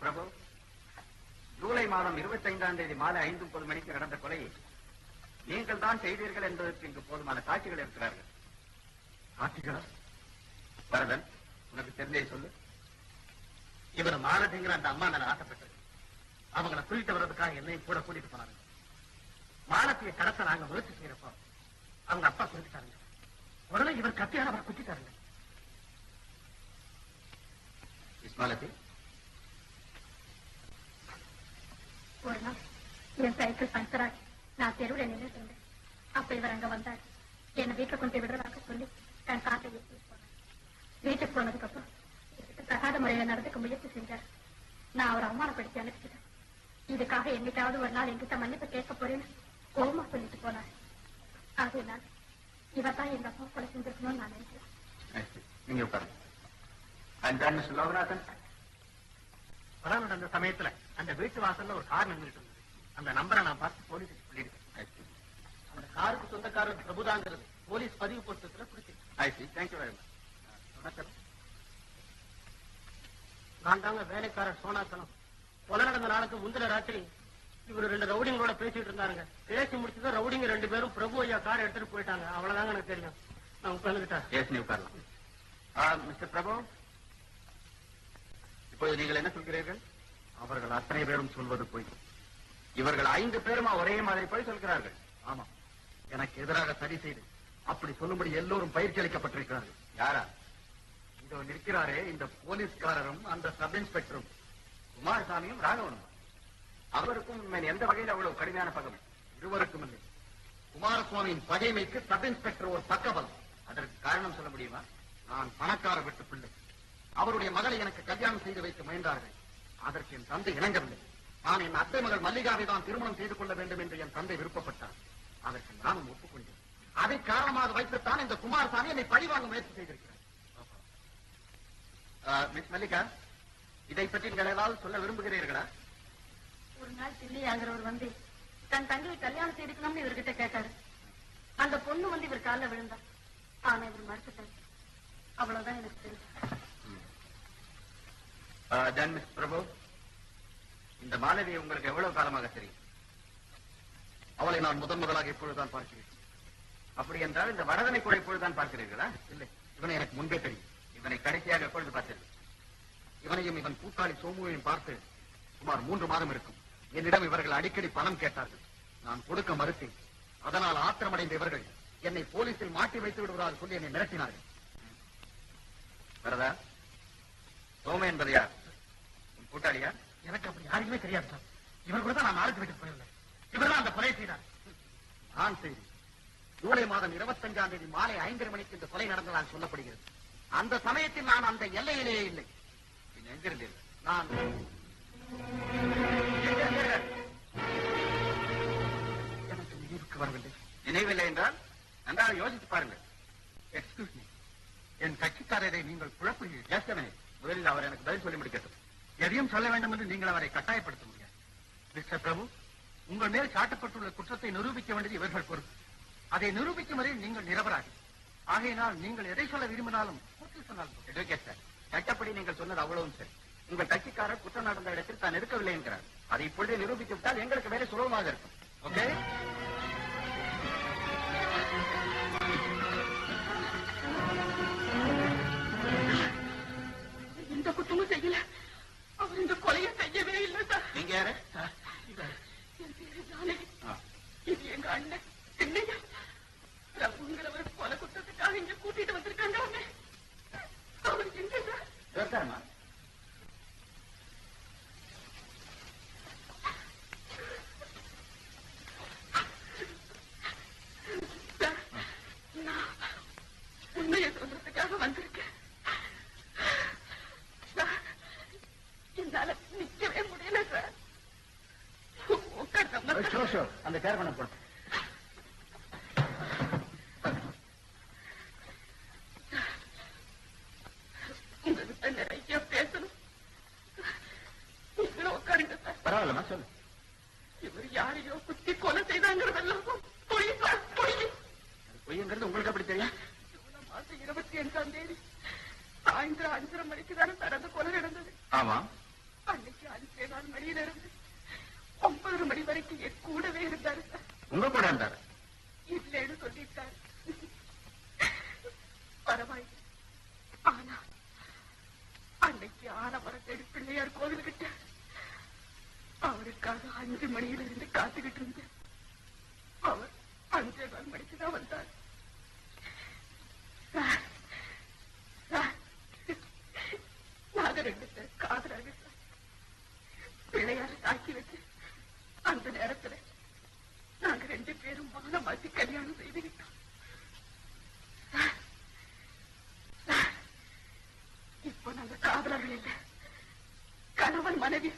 பிரபு, ஜூலை மாதம் 25ஆம் தேதி மாலை 5:30 மணிக்கு நடந்த கொலையை நீங்கள் தான் செய்தீர்கள் என்பதற்கு இங்கு போதுமான சாட்சிகள் இருக்கிறார்கள். சாட்சிகளா? வரதன், உனக்கு தெரிஞ்சே சொல்லு. இவர் மாலதிங்கிற அந்த அம்மா மேல ஆசைப்பட்டது. அவங்களை தூக்கிட்டு வர்றதுக்காக என்னையும் கூட கூட்டிட்டு போனாங்க. மாலத்திய கடத்த நாங்க முயற்சி செய்யறப்போ அவங்க அப்பா சொல்லிட்டாருங்க. உடனே இவர் கத்தியால அவரை குத்திட்டாருங்க. மாலதி, ஒரு நாள் என் சைக்கிள் பஞ்சர் ஆகி நான் தெருவில் நின்றுட்டு இருந்தேன். அப்ப இவர் அங்க வந்தார். என்னை வீட்டுல கொண்டு விடுறதாக சொல்லி தன் காட்டை ஏற்றி போனார். வீட்டுக்கு போனதுக்கு அப்புறம் தகாத முறையில நடந்துக்க முயற்சி செஞ்சார். நான் அவரை அவமானப்படுத்தி அனுப்பிச்சிட்டேன். இதுக்காக என்னைக்காவது ஒரு நாள் என்கிட்ட மன்னிப்பு கேட்க போறேன்னு கோபமா சொல்லிட்டு போனார். அதனால இவர் தான் எங்க அப்பா கொலை செஞ்சிருக்கணும்னு நான் நினைக்கிறேன். நீங்க உட்காருங்க. லோகநாதன், கொலை நடந்த சமயத்துல அந்த வீட்டு வாசல்ல ஒரு கார் நின்றுட்டு இருந்தது. அந்த நம்பரை நான் பார்த்து போலீஸுக்கு சொல்லியிருக்கேன். அந்த காருக்கு சொந்தக்காரர் பிரபுதாங்கிறது போலீஸ் பதிவு புத்தகத்துல பிடிச்சிருக்கு. நான் தாங்க வேலைக்காரர் சோனாசனம். கொலை நடந்த நாளுக்கு முந்தின ராத்திரி இவர் 2 ரவுடிங்களோட பேசிட்டு இருந்தாருங்க. பேசி முடிச்சதும் ரவுடிங்க 2 பேரும் பிரபு ஐயா கார் எடுத்துட்டு போயிட்டாங்க. அவ்வளவுதாங்க எனக்கு தெரியும். நான் உட்கார்ந்துக்கிட்டேன். உட்காரலாம். மிஸ்டர் பிரபு, இப்போது நீங்கள் என்ன சொல்கிறீர்கள்? அவர்கள் அத்தனை பேரும் சொல்வது போய். இவர்கள் 5 பேருமா ஒரே மாதிரி போய் சொல்கிறார்கள்? ஆமா, எனக்கு எதிராக சரி செய்து அப்படி சொல்லும்படி எல்லோரும் பயிற்சி அளிக்கப்பட்டிருக்கிறார்கள். யாரா? இதோ நிற்கிறாரே இந்த போலீஸ்காரரும் அந்த சப் இன்ஸ்பெக்டரும், குமாரசாமியும் ராகவனும். அவருக்கும் எந்த வகையில் அவ்வளவு கடுமையான பகமை? இருவருக்கும் இல்லை. குமாரசுவாமியின் பகைமைக்கு சப் இன்ஸ்பெக்டர் ஒரு பக்கபலம். அதற்கு காரணம் சொல்ல முடியுமா? நான் பணக்கார விட்டு பிள்ளை. அவருடைய மகளை எனக்கு கல்யாணம் செய்து வைக்க முயன்றார்கள். அதற்கு என் தந்தை இணங்கவில்லை. நான் என் அத்தை மகள் மல்லிகாவை தான் திருமணம் செய்து கொள்ள வேண்டும் என்று என் தந்தை விருப்பப்பட்டார். அதற்கு நானும் ஒப்புக்கொண்டேன். அதை காரணமாக வைத்துத்தான் இந்த குமாரசாமி என்னை பழிவாங்க முயற்சி செய்திருக்கிறார். மிஸ் மல்லிகா, இதை பற்றி நீங்கள் ஏதாவது சொல்ல விரும்புகிறீர்களா? ஒரு நாள் தில்லையாங்கிறவர் வந்து தன் தங்கையை கல்யாணம் செய்துக்கணும்னு இவர்கிட்ட கேட்டாரு. அந்த பொண்ணு வந்து இவர் காலில் விழுந்தா. ஆனா இவர் மறுத்துட்டாரு. அவ்வளவுதான் எனக்கு தெரியும். மிஸ் பிரபு, இந்த மாணவியை உங்களுக்கு எவ்வளவு காலமாக தெரியும்? அவளை நான் முதலாக இப்பொழுதுதான் பார்க்கிறேன். அப்படி என்றால் இந்த வரதனை கூட இப்பொழுதுதான் பார்க்கிறீர்களா? இல்லை, இவனை எனக்கு முன்பே தெரியும். இவனை கடைசியாக எப்பொழுது பார்த்தீர்கள்? இவனையும் இவன் கூட்டாளி சோமுவையும் பார்த்து சுமார் 3 மாதம் இருக்கும். என்னிடம் இவர்கள் அடிக்கடி பணம் கேட்டார்கள். நான் கொடுக்க மறுத்தேன். அதனால் ஆத்திரமடைந்த இவர்கள் என்னை போலீசில் மாட்டி வைத்து விடுவதாக சொல்லி என்னை மிரட்டினார்கள். வரதா, சோம என்பது யார்? உன் கூட்டாளியா? எனக்கு அப்படி யாருக்குமே தெரியாது சார். இவர் கூட தான் நான் நாளைக்கு வீட்டுக்கு போயிருந்தேன். இவர்தான் அந்த கொலை செய்தார். நான் செய்தேன். ஜூலை மாதம் 25ஆம் தேதி மாலை 5:30 மணிக்கு இந்த கொலை நடந்ததாக சொல்லப்படுகிறது. அந்த சமயத்தில் நான் அந்த எல்லையிலேயே இல்லை. எங்கிருந்தீர்கள்? நான் எனக்கு நினைவுக்கு வரவில்லை. நினைவில்லை என்றால் நன்றாக யோசித்து பாருங்கள். எக்ஸ்கியூஸ் மீ, என் கட்சிக்காரரை நீங்கள் குழப்புகிறீர்கள். Just a minute. முதலில் அவர் எனக்கு பதில் சொல்லி முடிக்கட்டும். எதையும் சொல்ல வேண்டும் என்று நீங்கள் அவரை கட்டாயப்படுத்த முடியாது. மிஸ்டர் பிரபு, உங்கள் மேல் சாட்டப்பட்டுள்ள குற்றத்தை நிரூபிக்க வேண்டியது இவர்கள் பொறுப்பு. அதை நிரூபிக்கும் வரை நீங்கள் நிரபராதி. ஆகையினால் நீங்கள் எதை சொல்ல விரும்பினாலும் சொன்னால் சார், சட்டப்படி நீங்கள் சொன்னது அவ்வளவும் சரி. உங்கள் கட்சிக்காரர் குற்றம் நடந்த இடத்தில் தான் இருக்கவில்லை என்கிறார். அதை இப்பொழுதே நிரூபித்து விட்டால் எங்களுக்கு வேலை சுலபமாக இருக்கும். ஓகே? எந்த குற்றமும் செய்யல. அவர் இந்த கொலையை செய்யவே இல்லை சார். நீங்க யாரு? இது எங்க அண்ணன் தில்லையா. பிரபுங்கிறவர் கொலை குற்றத்துக்காக இங்க கூட்டிட்டு வந்திருக்காங்க. அவர் எங்க சார்? உண்மையை சொல்றதுக்காக வந்திருக்கேன். என்னால நிக்கவே முடியல சார். அந்த கேர் பண்ண போறேன். உங்ககிட்ட நிறைய பேசணும். நீங்களும் உட்காருங்க சார். பரவாயில்லமா சொல்லு. இவர் யாரையோ குத்தி கொலை செய்தாங்கிறதெல்லாம் பொய் சார், பொய். பொய்ங்கிறது உங்களுக்கு எப்படி தெரியும்? மாசம் 25ஆம் தேதி சாயந்தரம் 5:30 மணிக்கு தானே சார் அந்த கொலை நடந்தது. ஆமா. அன்னைக்கு 5 மணியில இருந்து 9 மணி வரைக்கும் என் கூடவே இருந்தாரு சார். உங்க கூட இருந்தாரு? இல்லைன்னு சொல்லிட்டாரு. பரவாயில்லை. ஆனா அன்னைக்கு ஆனமரத்தேடி பிள்ளையார் கோவில்கிட்ட அவருக்காக 5 மணியில இருந்து காத்துக்கிட்டு இருந்தேன். அவர் 5:15 மணிக்கு தான் வந்தார். நாங்க 2 பேர் காதலாக பிள்ளையார தாக்கி வச்சு அந்த நேரத்துல நாங்க 2 பேரும் மாலை மாத்தி கல்யாணம் செய்துக்கிட்டோம். இப்போ நாங்க காதலர்கள் இல்லை, கணவன் மனைவி.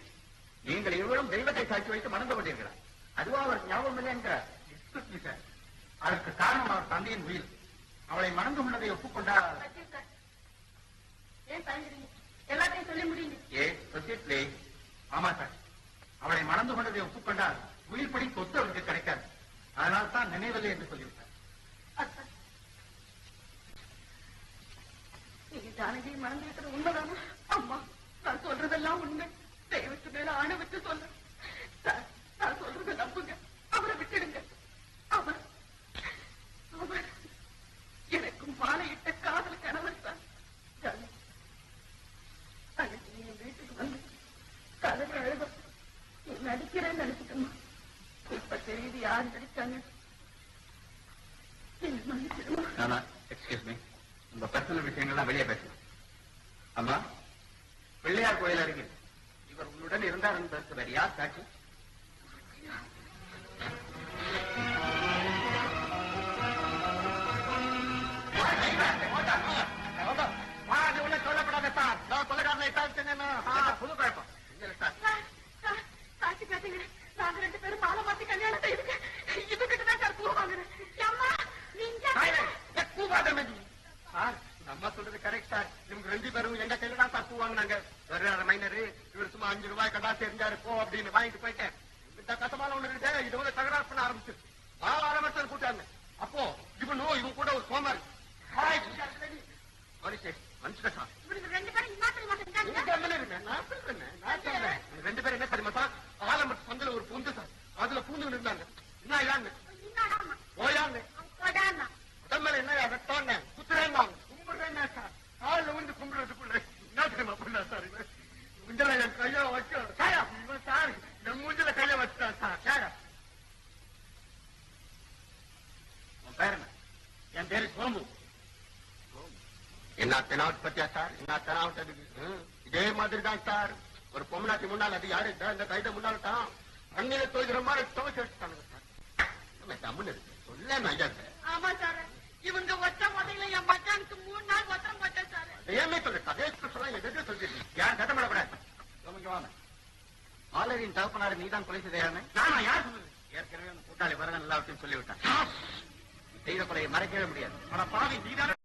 நீங்கள் இருவரும் தெய்வத்தை சாட்சி வைத்து மணந்து கொண்டீர்களா? அதுவா அவருக்கு ஞாபகம் இல்லை என்கிறார். அதற்கு காரணம் அவர் தந்தையின் உயிர். அவளை மணந்து கொண்டதை ஒப்புக்கொண்டால் ஏன் தயங்குறீங்க? எல்லாத்தையும் சொல்லி முடியுங்க. ஆமா சார், அவளை மணந்து கொண்டதை ஒப்புக்கொண்டால் உயிர் படி சொத்து அவருக்கு கிடைக்காது. அதனால் தான் நினைவில்லை என்று சொல்லிவிட்டார். நீங்க ஜானகியை மறந்துவிட்டது உண்மைதானா? அம்மா, நான் சொல்றதெல்லாம் உண்மை. தெய்வத்து மேல ஆணை வச்சு சொல்ல. நான் சொல்றதை நம்புங்க. அவரை விட்டுடுங்க. அவர் எனக்கும் மாலையிட்ட காதல் கணவர் தான். அன்னைக்கு நீங்க வீட்டுக்கு வந்து கதறி அழுத நடிக்கிறேன்னு நினைச்சுக்கணும். இப்ப தெரியுது யாரு நடிச்சாங்க. என்ன மன்னிச்சிடுமா? எக்ஸ்கியூஸ் மீ, உங்க பர்சனல் விஷயங்கள்லாம் வெளியே பேசலாம். அம்மா, பிள்ளையார் கோயில் அருகே இவர் உன்னுடன் இருந்தார் என்பதற்கு வேறு யார் சாட்சி? சொல்லப்படாத சார், கொலைகாரனை புது குழப்பம். சாட்சி பேசுங்க. நாங்க 2 பேரும் மாலை மாத்தி கல்யாணம் செய்யுங்க. இதுகிட்டதான் சார் பூ வாங்குறேன். நம்ம சொல்றது கரெக்ட் சார். இவங்க 2 பேரும் எங்க கையில தான் சார் பூ வாங்கினாங்க. வேற மைனரு இவர் சும்மா 5 ரூபாய் கடா தெரிஞ்சாரு போ அப்படின்னு வாங்கிட்டு போயிட்டேன். இந்த கசமான ஒண்ணு இருக்கு, இது வந்து தகராறு பண்ண ஆரம்பிச்சு ஆரம்பிச்சு கூட்டாங்க. அப்போ இவன் கூட ஒரு சோமாரி மனுஷன் சார். 2 பேரும் இமாச்சல் மாட்டேன். நான் சொல்றேன் 2 பேரும் என்ன தெரியுமா சார், ஆலமட்டு சந்தில ஒரு பொந்து சார், அதுல பூந்து இருந்தாங்க. என்ன இதாங்க ஓயாங்க உடம்புல என்ன வெட்டாங்க குத்துறேங்க கும்பிடுறேன்னா சார். காலில் வந்து கும்பிடுறதுக்குள்ள என்ன தெரியுமா பண்ணா சார், இவன் முஞ்சல என் கைய வச்சு இவன் சார் என் மூஞ்சில கைய வச்சுட்டான் சார். சார் உன் பேர் என்ன? என் பேரு சோமு. என்ன தெனாவட் பத்தியா சார்? என்ன தெனாவட் அதுக்கு இதே மாதிரி தான் சார். ஒரு பொம்மநாட்டி முன்னால் அது யாரு இந்த கைத முன்னால தான் அண்ணில தோய்கிற மாதிரி துவச்சு வச்சுட்டாங்க சார். தமிழ் இருக்கு சொல்ல ஐயா சார். ஆமா சார், இவங்க ஒற்ற முதல்ல என் மச்சானுக்கு 3 நாள் ஒத்தரம் போட்டேன் சார். ஏமே சொல்ற கதையை சொல்ல எதே சொல்லிட்டு யார் கதை பண்ணக்கூடாது. மாலரியின் தகப்பனாரை நீதான் கொலை செய்தானே? நானா யார் சொன்னது? ஏற்கனவே கூட்டாளி வரதன் எல்லாத்தையும் சொல்லிவிட்டான். செய்த கொலையை மறைக்கவே முடியாது. ஆனா பாவி நீதான